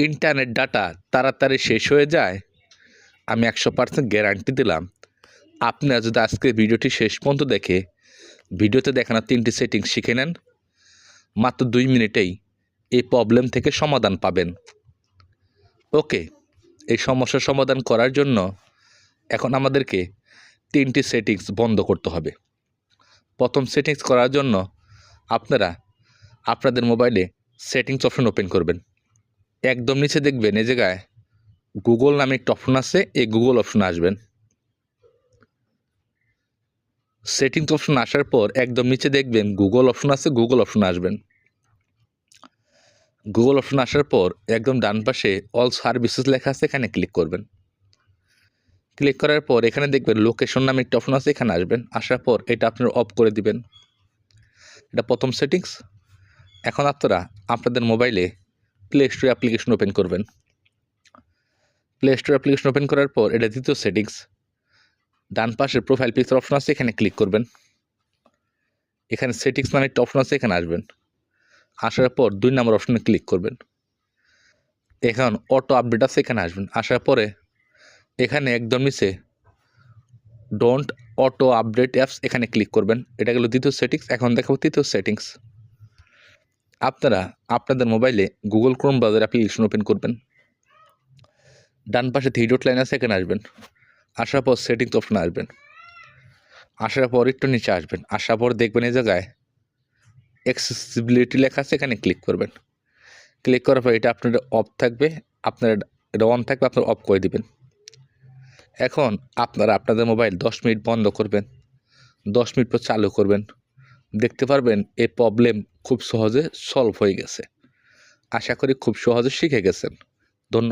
Internet data তাড়াতাড়ি শেষ হয়ে যায়, আমি 100% গ্যারান্টি দিলাম। আপনারা যদি আজকের ভিডিওটি শেষ পর্যন্ত দেখে ভিডিওতে দেখানো 3টি সেটিংস শিখে নেন, মাত্র 2 মিনিটেই এই প্রবলেম থেকে সমাধান পাবেন। ওকে, এই সমস্যার সমাধান করার জন্য এখন আমাদেরকে 3টি সেটিংস বন্ধ করতে হবে। প্রথম সেটিংস করার জন্য আপনারা আপনাদের মোবাইলে সেটিংস অপশন ওপেন করবেন। একদম নিচে দেখবেন এই জায়গায় গুগল নামে একটা অপশন আছে, এই গুগল অপশনে আসবেন। সেটিংস অপশন আসার পর একদম নিচে দেখবেন গুগল অপশন আছে, গুগল অপশনে আসবেন। গুগল অপশন আসার পর একদম ডান পাশে অল সার্ভিসেস লেখা আছে, এখানে ক্লিক করবেন। ক্লিক করার পর এখানে দেখবেন লোকেশন নামে একটা অপশন আছে, এখানে আসবেন। আসার পর এটা আপনারা অফ করে দিবেন। এটা প্রথম সেটিংস। এখন আপনারা আপনাদের মোবাইলে প্লে স্টোর অ্যাপ্লিকেশন ওপেন করবেন। প্লে স্টোর অ্যাপ্লিকেশন ওপেন করার পর এটা দ্বিতীয় সেটিংস, ডান পাশে প্রোফাইল পিকচার অপশন আছে, এখানে ক্লিক করবেন। এখানে সেটিংস নামে একটা অপশন আছে, এখানে আসবেন। আসার পর 2 নম্বর অপশনে ক্লিক করবেন। এখন অটো আপডেট আছে, এখানে আসবেন। আসার পরে এখানে একদম নিচে ডোন্ট অটো আপডেট অ্যাপস, এখানে ক্লিক করবেন। এটা গেল দ্বিতীয় সেটিংস। এখন দেখাবো তৃতীয় সেটিংস। আপনারা আপনাদের মোবাইলে Google Chrome browser application open করবেন। ডান পাশে 3 ডট লাইন আছে, এখানে আসবেন। আসার পর সেটিংস অপশনে আসবেন। আসার পর একটু নিচে আসবেন। আসার পর দেখবেন এই জায়গায় অ্যাক্সেসিবিলিটি লেখা আছে, এখানে ক্লিক করবেন। ক্লিক করার পর এটা আপনার অফ থাকবে, আপনার এটা অন থাকবে, আপনার অফ করে দিবেন। এখন আপনারা আপনাদের মোবাইল 10 মিনিট বন্ধ করবেন, 10 মিনিট পর চালু করবেন। দেখতে পারবেন এই প্রবলেম খুব সহজে সলভ হয়ে গেছে। আশা করি খুব সহজে শিখে গেছেন। ধন্যবাদ।